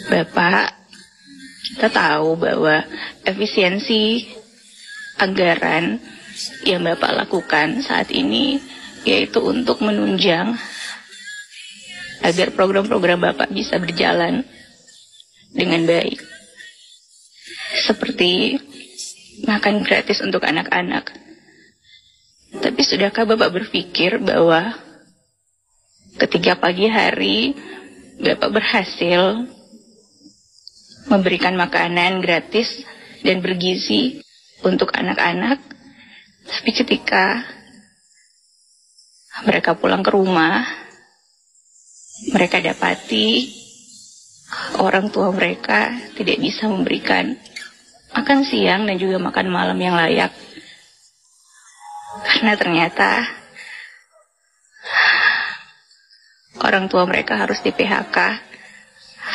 Bapak, kita tahu bahwa efisiensi anggaran yang Bapak lakukan saat ini yaitu untuk menunjang agar program-program Bapak bisa berjalan dengan baik. Seperti makan gratis untuk anak-anak. Tapi sudahkah Bapak berpikir bahwa ketika pagi hari Bapak berhasil memberikan makanan gratis dan bergizi untuk anak-anak, tapi ketika mereka pulang ke rumah, mereka dapati orang tua mereka tidak bisa memberikan makan siang dan juga makan malam yang layak. Karena ternyata orang tua mereka harus di PHK,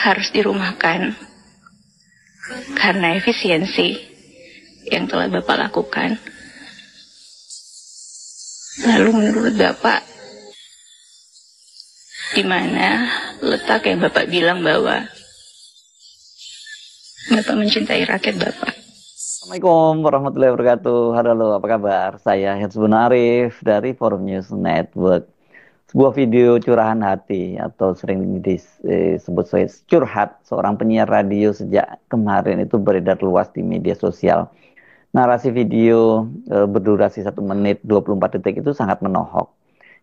harus dirumahkan karena efisiensi yang telah Bapak lakukan. Lalu menurut Bapak, di mana letak yang Bapak bilang bahwa Bapak mencintai rakyat Bapak? Assalamualaikum warahmatullahi wabarakatuh. Halo, apa kabar? Saya Hetsbun Arif dari Forum News Network. Sebuah video curahan hati atau sering disebut sebagai curhat seorang penyiar radio sejak kemarin itu beredar luas di media sosial. Narasi video berdurasi 1 menit 24 detik itu sangat menohok.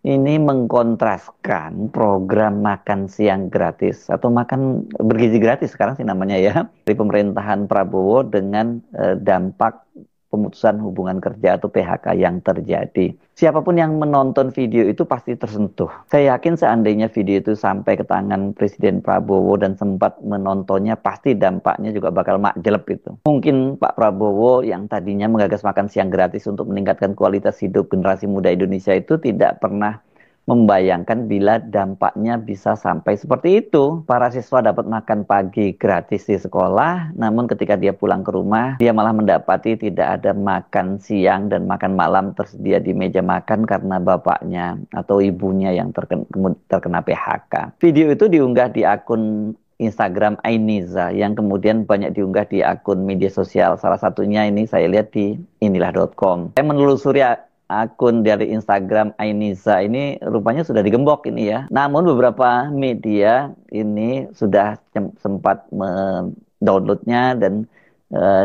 Ini mengkontraskan program makan siang gratis atau makan bergizi gratis sekarang sih namanya ya dari pemerintahan Prabowo dengan dampak pemutusan hubungan kerja atau PHK yang terjadi. Siapapun yang menonton video itu pasti tersentuh. Saya yakin seandainya video itu sampai ke tangan Presiden Prabowo dan sempat menontonnya, pasti dampaknya juga bakal makjeleb itu. Mungkin Pak Prabowo yang tadinya menggagas makan siang gratis untuk meningkatkan kualitas hidup generasi muda Indonesia itu tidak pernah membayangkan bila dampaknya bisa sampai seperti itu. Para siswa dapat makan pagi gratis di sekolah, namun ketika dia pulang ke rumah, dia malah mendapati tidak ada makan siang dan makan malam tersedia di meja makan karena bapaknya atau ibunya yang terkena PHK. Video itu diunggah di akun Instagram Ainiza yang kemudian banyak diunggah di akun media sosial. Salah satunya ini saya lihat di inilah.com. Saya menelusuri akun dari Instagram Ainiza ini rupanya sudah digembok ini ya. Namun beberapa media ini sudah sempat mendownloadnya dan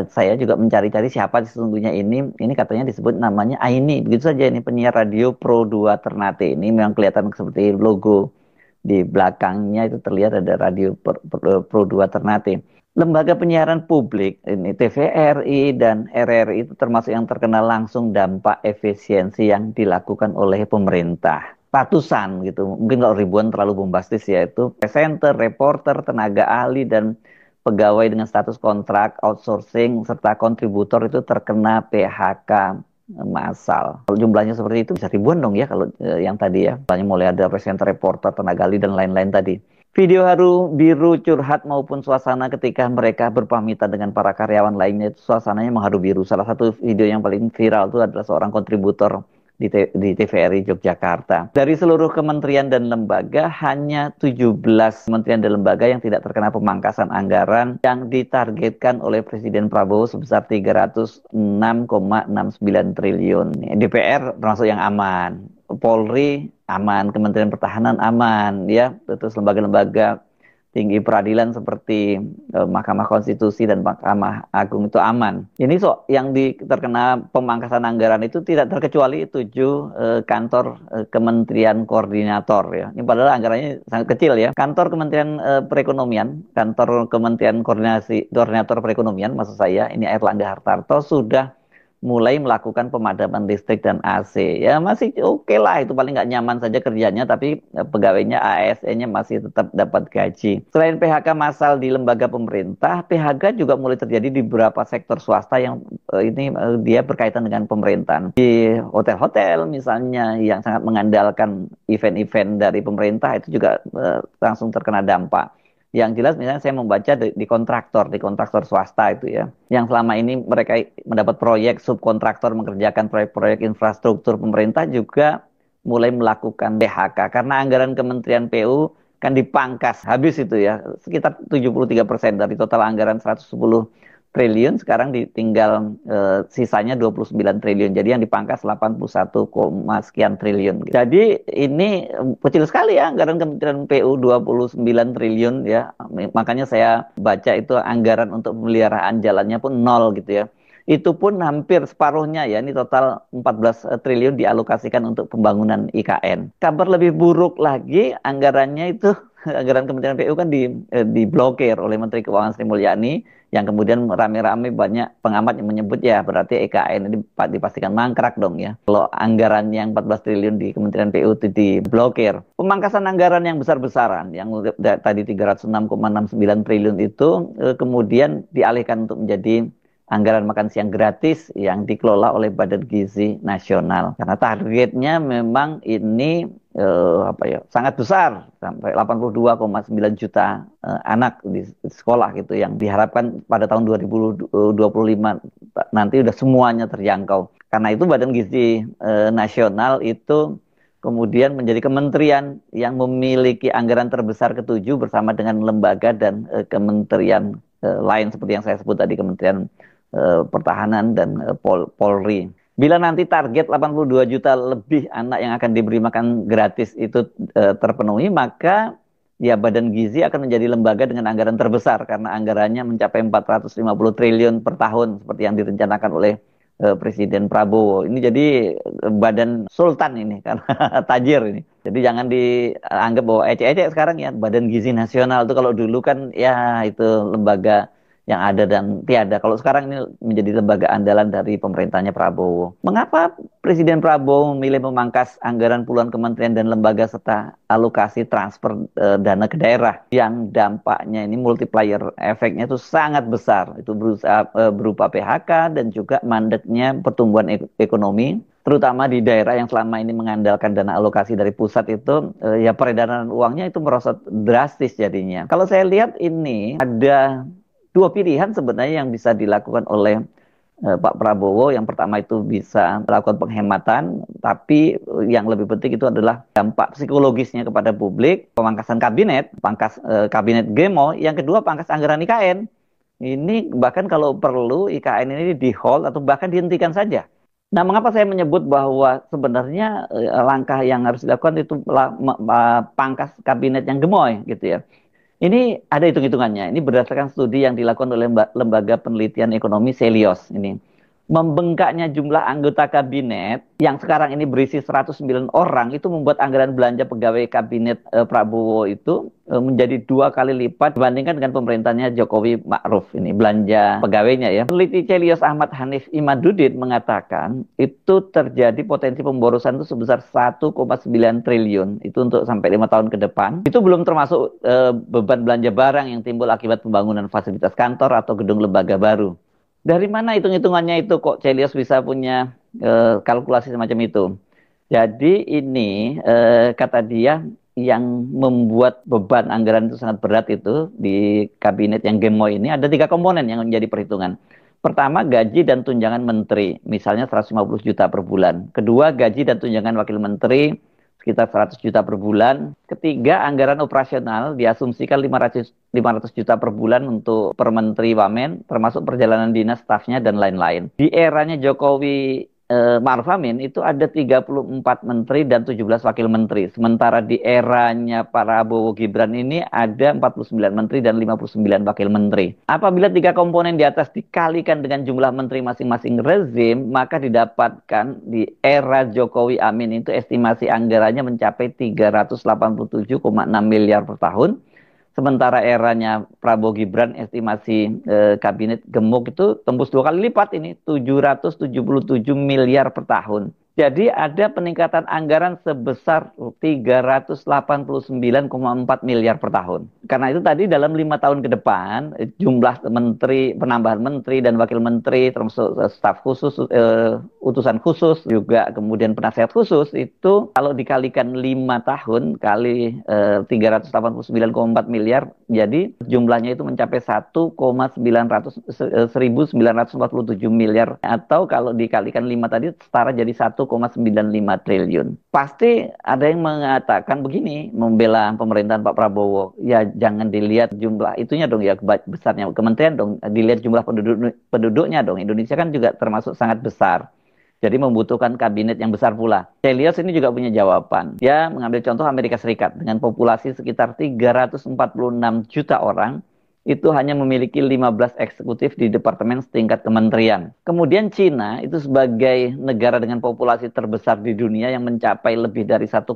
saya juga mencari-cari siapa sesungguhnya ini. Ini katanya disebut namanya Aini. Begitu saja, ini penyiar radio Pro 2 Ternate. Ini memang kelihatan seperti logo di belakangnya itu terlihat ada radio Pro 2 Ternate. Lembaga penyiaran publik, ini TVRI dan RRI itu termasuk yang terkena langsung dampak efisiensi yang dilakukan oleh pemerintah. Ratusan gitu, mungkin kalau ribuan terlalu bombastis ya, itu presenter, reporter, tenaga ahli, dan pegawai dengan status kontrak, outsourcing, serta kontributor itu terkena PHK massal. Kalau jumlahnya seperti itu bisa ribuan dong ya kalau yang tadi ya. Misalnya mulai ada presenter, reporter, tenaga ahli, dan lain-lain tadi. Video haru biru curhat maupun suasana ketika mereka berpamitan dengan para karyawan lainnya itu suasananya mengharu biru. Salah satu video yang paling viral itu adalah seorang kontributor di TVRI Yogyakarta. Dari seluruh kementerian dan lembaga, hanya 17 kementerian dan lembaga yang tidak terkena pemangkasan anggaran yang ditargetkan oleh Presiden Prabowo sebesar 306,69 triliun. DPR termasuk yang aman. Polri aman, Kementerian Pertahanan aman, ya, terus lembaga-lembaga tinggi peradilan seperti Mahkamah Konstitusi dan Mahkamah Agung itu aman. Ini yang terkena pemangkasan anggaran itu tidak terkecuali 7 kantor kementerian koordinator ya. Ini padahal anggarannya sangat kecil ya. Kantor Kementerian Perekonomian, kantor Kementerian Koordinator Perekonomian maksud saya, ini Airlangga Hartarto sudah mulai melakukan pemadaman listrik dan AC. Ya masih oke lah, itu paling nggak nyaman saja kerjanya, tapi pegawainya ASN-nya masih tetap dapat gaji. Selain PHK massal di lembaga pemerintah, PHK juga mulai terjadi di beberapa sektor swasta yang dia berkaitan dengan pemerintahan. Di hotel-hotel misalnya yang sangat mengandalkan event-event dari pemerintah itu juga langsung terkena dampak. Yang jelas misalnya saya membaca di kontraktor swasta itu ya, yang selama ini mereka mendapat proyek subkontraktor mengerjakan proyek-proyek infrastruktur pemerintah juga mulai melakukan PHK karena anggaran Kementerian PU kan dipangkas habis itu ya, sekitar 73% dari total anggaran 110 triliun sekarang ditinggal sisanya 29 triliun. Jadi yang dipangkas 81, sekian triliun. Jadi ini kecil sekali ya anggaran Kementerian PU 29 triliun ya. Makanya saya baca itu anggaran untuk pemeliharaan jalannya pun nol gitu ya. Itu pun hampir separuhnya ya, ini total 14 triliun dialokasikan untuk pembangunan IKN. Kabar lebih buruk lagi, anggarannya itu anggaran Kementerian PU kan diblokir oleh Menteri Keuangan Sri Mulyani, yang kemudian rame-rame banyak pengamat yang menyebut ya berarti IKN ini dipastikan mangkrak dong ya. Kalau anggaran yang 14 triliun di Kementerian PU itu diblokir. Pemangkasan anggaran yang besar-besaran, yang tadi 306,69 triliun itu kemudian dialihkan untuk menjadi anggaran makan siang gratis yang dikelola oleh Badan Gizi Nasional. Karena targetnya memang ini sangat besar, sampai 82,9 juta anak di sekolah gitu yang diharapkan pada tahun 2025 nanti udah semuanya terjangkau. Karena itu Badan Gizi Nasional itu kemudian menjadi kementerian yang memiliki anggaran terbesar ketujuh bersama dengan lembaga dan kementerian lain seperti yang saya sebut tadi, Kementerian Pertahanan dan Polri. Bila nanti target 82 juta lebih anak yang akan diberi makan gratis itu terpenuhi, maka ya Badan Gizi akan menjadi lembaga dengan anggaran terbesar karena anggarannya mencapai 450 triliun per tahun seperti yang direncanakan oleh Presiden Prabowo. Ini jadi badan sultan ini karena tajir ini. Jadi jangan dianggap bahwa ecek-ecek sekarang ya, Badan Gizi Nasional itu kalau dulu kan ya itu lembaga yang ada dan tiada. Kalau sekarang ini menjadi lembaga andalan dari pemerintahnya Prabowo. Mengapa Presiden Prabowo memilih memangkas anggaran puluhan kementerian dan lembaga serta alokasi transfer dana ke daerah yang dampaknya ini multiplier efeknya itu sangat besar. Itu berupa PHK dan juga mandeknya pertumbuhan ekonomi, terutama di daerah yang selama ini mengandalkan dana alokasi dari pusat itu, ya peredaran uangnya itu merosot drastis jadinya. Kalau saya lihat ini ada dua pilihan sebenarnya yang bisa dilakukan oleh Pak Prabowo. Yang pertama itu bisa melakukan penghematan, tapi yang lebih penting itu adalah dampak psikologisnya kepada publik, pemangkasan kabinet, kabinet Gemo. Yang kedua pangkas anggaran IKN. Ini bahkan kalau perlu IKN ini di-hold atau bahkan dihentikan saja. Nah, mengapa saya menyebut bahwa sebenarnya langkah yang harus dilakukan itu pangkas kabinet yang gemoy gitu ya. Ini ada hitung-hitungannya. Ini berdasarkan studi yang dilakukan oleh Lembaga Penelitian Ekonomi Selios. Ini membengkaknya jumlah anggota kabinet yang sekarang ini berisi 109 orang itu membuat anggaran belanja pegawai kabinet Prabowo itu menjadi 2 kali lipat dibandingkan dengan pemerintahnya Jokowi Ma'ruf. Ini belanja pegawainya ya. Peneliti Celios Ahmad Hanif Imaduddin mengatakan itu terjadi potensi pemborosan itu sebesar 1,9 triliun itu untuk sampai 5 tahun ke depan. Itu belum termasuk beban belanja barang yang timbul akibat pembangunan fasilitas kantor atau gedung lembaga baru. Dari mana hitung-hitungannya itu kok Celios bisa punya kalkulasi semacam itu? Jadi ini kata dia yang membuat beban anggaran itu sangat berat itu di kabinet yang gemoy ini ada 3 komponen yang menjadi perhitungan. Pertama, gaji dan tunjangan menteri, misalnya 150 juta per bulan. Kedua, gaji dan tunjangan wakil menteri, sekitar 100 juta per bulan. Ketiga, anggaran operasional diasumsikan 500 juta per bulan untuk per menteri wamen, termasuk perjalanan dinas, stafnya, dan lain-lain. Di eranya Jokowi Ma'ruf Amin itu ada 34 menteri dan 17 wakil menteri. Sementara di eranya Prabowo Gibran ini ada 49 menteri dan 59 wakil menteri. Apabila 3 komponen di atas dikalikan dengan jumlah menteri masing-masing rezim, maka didapatkan di era Jokowi Amin itu estimasi anggarannya mencapai 387,6 miliar per tahun. Sementara eranya Prabowo Gibran estimasi kabinet gemuk itu tembus 2 kali lipat ini, 777 miliar per tahun. Jadi ada peningkatan anggaran sebesar 389,4 miliar per tahun. Karena itu tadi dalam 5 tahun ke depan jumlah menteri, penambahan menteri dan wakil menteri termasuk staf khusus, utusan khusus juga kemudian penasihat khusus itu kalau dikalikan 5 tahun kali 389,4 miliar, jadi jumlahnya itu mencapai 1,947 miliar, atau kalau dikalikan 5 tadi setara jadi 1,947 1,95 triliun. Pasti ada yang mengatakan begini, membela pemerintahan Pak Prabowo. Ya jangan dilihat jumlah itunya dong ya, besarnya kementerian dong, dilihat jumlah penduduknya dong. Indonesia kan juga termasuk sangat besar. Jadi membutuhkan kabinet yang besar pula. Celios ini juga punya jawaban. Dia mengambil contoh Amerika Serikat dengan populasi sekitar 346 juta orang, itu hanya memiliki 15 eksekutif di departemen setingkat kementerian. Kemudian Cina itu sebagai negara dengan populasi terbesar di dunia yang mencapai lebih dari 1,4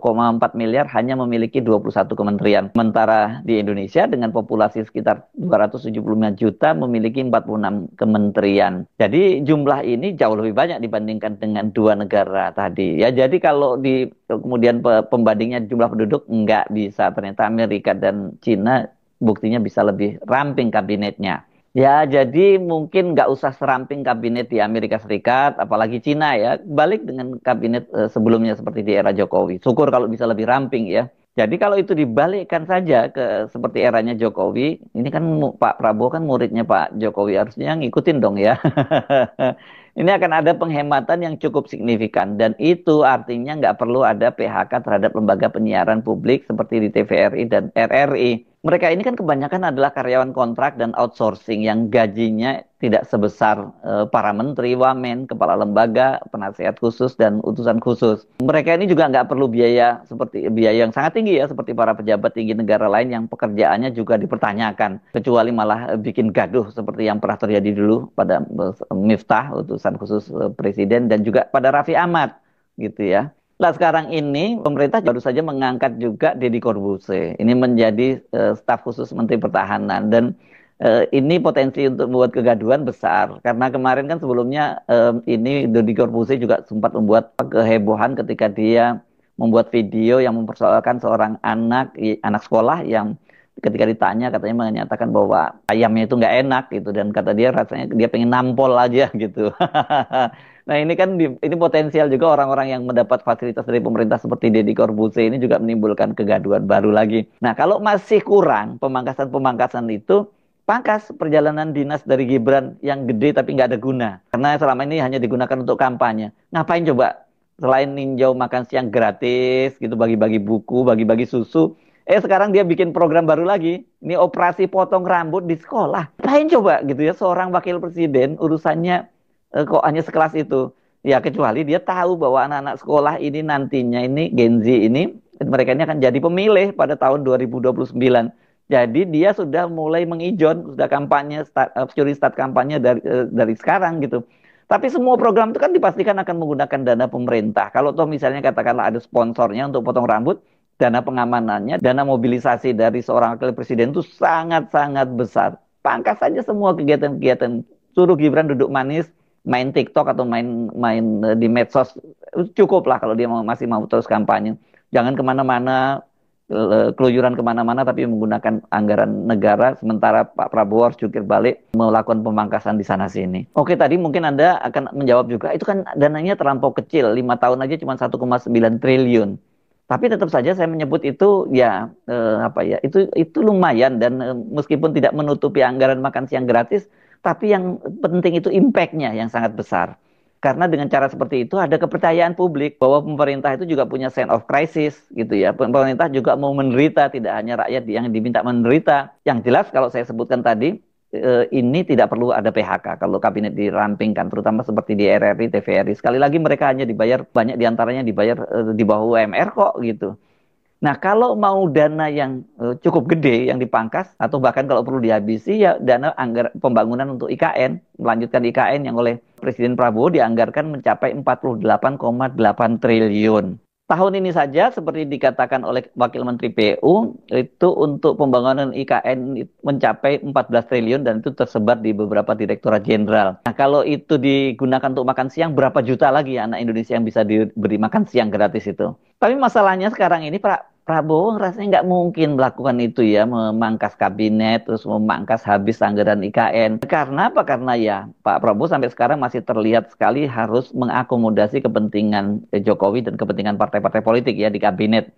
miliar hanya memiliki 21 kementerian. Sementara di Indonesia dengan populasi sekitar 275 juta memiliki 46 kementerian. Jadi jumlah ini jauh lebih banyak dibandingkan dengan dua negara tadi. Ya, jadi kalau di kemudian pembandingnya jumlah penduduk nggak bisa, ternyata Amerika dan Cina buktinya bisa lebih ramping kabinetnya. Ya, jadi mungkin nggak usah seramping kabinet di Amerika Serikat, apalagi Cina ya. Balik dengan kabinet sebelumnya seperti di era Jokowi. Syukur kalau bisa lebih ramping ya. Jadi kalau itu dibalikkan saja ke seperti eranya Jokowi, ini kan Pak Prabowo kan muridnya Pak Jokowi, harusnya ngikutin dong ya. Ini akan ada penghematan yang cukup signifikan dan itu artinya nggak perlu ada PHK terhadap lembaga penyiaran publik seperti di TVRI dan RRI. Mereka ini kan kebanyakan adalah karyawan kontrak dan outsourcing yang gajinya tidak sebesar para menteri, wamen, kepala lembaga, penasihat khusus, dan utusan khusus. Mereka ini juga nggak perlu biaya seperti biaya yang sangat tinggi ya, seperti para pejabat tinggi negara lain yang pekerjaannya juga dipertanyakan. Kecuali malah bikin gaduh seperti yang pernah terjadi dulu pada Miftah, utusan khusus presiden, dan juga pada Raffi Ahmad gitu ya. Nah sekarang ini pemerintah baru saja mengangkat juga Deddy Corbuzier. Ini menjadi staf khusus Menteri Pertahanan dan ini potensi untuk membuat kegaduhan besar. Karena kemarin kan sebelumnya ini Deddy Corbuzier juga sempat membuat kehebohan ketika dia membuat video yang mempersoalkan seorang anak sekolah yang ketika ditanya katanya menyatakan bahwa ayamnya itu nggak enak gitu dan kata dia rasanya dia pengen nampol aja gitu. Nah ini kan ini potensial juga orang-orang yang mendapat fasilitas dari pemerintah seperti Deddy Corbuzier ini juga menimbulkan kegaduhan baru lagi. Nah kalau masih kurang pemangkasan itu, pangkas perjalanan dinas dari Gibran yang gede tapi nggak ada guna. Karena selama ini hanya digunakan untuk kampanye. Ngapain coba? Selain ninjau makan siang gratis gitu, bagi-bagi buku, bagi-bagi susu. Sekarang dia bikin program baru lagi. Ini operasi potong rambut di sekolah. Ngapain coba gitu ya seorang wakil presiden urusannya kok hanya sekelas itu. Ya kecuali dia tahu bahwa anak-anak sekolah ini nantinya ini Gen Z ini mereka ini akan jadi pemilih pada tahun 2029. Jadi dia sudah mulai mengijon, sudah kampanye curi start kampanye dari sekarang gitu. Tapi semua program itu kan dipastikan akan menggunakan dana pemerintah. Kalau toh misalnya katakanlah ada sponsornya untuk potong rambut, dana pengamanannya, dana mobilisasi dari seorang wakil presiden itu sangat-sangat besar. Pangkas saja semua kegiatan-kegiatan. Suruh Gibran duduk manis, main TikTok atau main di medsos. Cukup lah kalau dia masih mau terus kampanye. Jangan kemana-mana, keluyuran kemana-mana tapi menggunakan anggaran negara, sementara Pak Prabowo harus jungkir balik melakukan pemangkasan di sana sini. Oke, tadi mungkin Anda akan menjawab juga, itu kan dananya terlampau kecil, 5 tahun aja cuma 1,9 triliun. Tapi tetap saja saya menyebut itu ya itu lumayan dan meskipun tidak menutupi anggaran makan siang gratis, tapi yang penting itu impact-nya yang sangat besar. Karena dengan cara seperti itu ada kepercayaan publik bahwa pemerintah itu juga punya sense of crisis gitu ya. Pemerintah juga mau menderita, tidak hanya rakyat yang diminta menderita. Yang jelas kalau saya sebutkan tadi, ini tidak perlu ada PHK kalau kabinet dirampingkan, terutama seperti di RRI, TVRI. Sekali lagi mereka hanya dibayar, banyak diantaranya dibayar di bawah UMR kok gitu. Nah, kalau mau dana yang cukup gede yang dipangkas atau bahkan kalau perlu dihabisi ya dana pembangunan untuk IKN, melanjutkan IKN yang oleh Presiden Prabowo dianggarkan mencapai 48,8 triliun. Tahun ini saja seperti dikatakan oleh Wakil Menteri PU itu untuk pembangunan IKN mencapai 14 triliun dan itu tersebar di beberapa direktorat jenderal. Nah, kalau itu digunakan untuk makan siang, berapa juta lagi anak Indonesia yang bisa diberi makan siang gratis itu? Tapi masalahnya sekarang ini Pak Prabowo rasanya nggak mungkin melakukan itu ya, memangkas kabinet, terus memangkas habis anggaran IKN. Karena apa? Karena ya Pak Prabowo sampai sekarang masih terlihat sekali harus mengakomodasi kepentingan Jokowi dan kepentingan partai-partai politik ya di kabinet.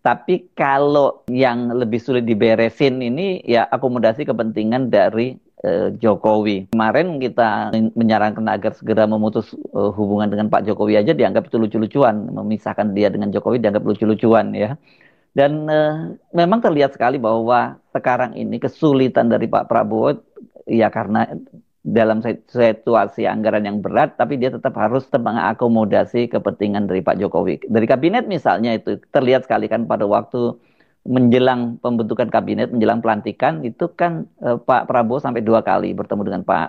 Tapi kalau yang lebih sulit diberesin ini ya akomodasi kepentingan dari Jokowi. Kemarin kita menyarankan agar segera memutus hubungan dengan Pak Jokowi aja dianggap itu lucu-lucuan, memisahkan dia dengan Jokowi dianggap lucu-lucuan ya. Dan memang terlihat sekali bahwa sekarang ini kesulitan dari Pak Prabowo ya karena dalam situasi anggaran yang berat, tapi dia tetap harus mengakomodasi kepentingan dari Pak Jokowi. Dari kabinet misalnya itu terlihat sekali kan pada waktu menjelang pembentukan kabinet, menjelang pelantikan, itu kan Pak Prabowo sampai 2 kali bertemu dengan Pak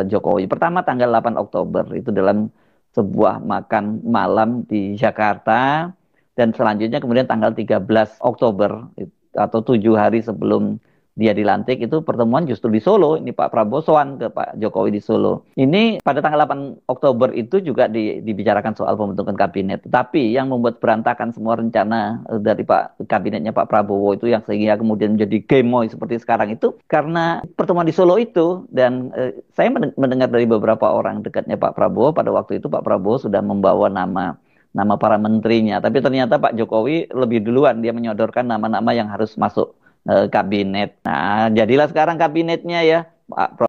Jokowi. Pertama tanggal 8 Oktober, itu dalam sebuah makan malam di Jakarta, dan selanjutnya kemudian tanggal 13 Oktober atau 7 hari sebelum dia dilantik itu pertemuan justru di Solo. Ini Pak Prabowo soan ke Pak Jokowi di Solo. Ini pada tanggal 8 Oktober itu juga dibicarakan soal pembentukan kabinet. Tapi yang membuat berantakan semua rencana dari kabinetnya Pak Prabowo itu yang sehingga kemudian menjadi gemoy seperti sekarang itu karena pertemuan di Solo itu. Dan saya mendengar dari beberapa orang dekatnya Pak Prabowo pada waktu itu Pak Prabowo sudah membawa nama para menterinya. Tapi ternyata Pak Jokowi lebih duluan dia menyodorkan nama-nama yang harus masuk kabinet. Nah, jadilah sekarang kabinetnya ya Pak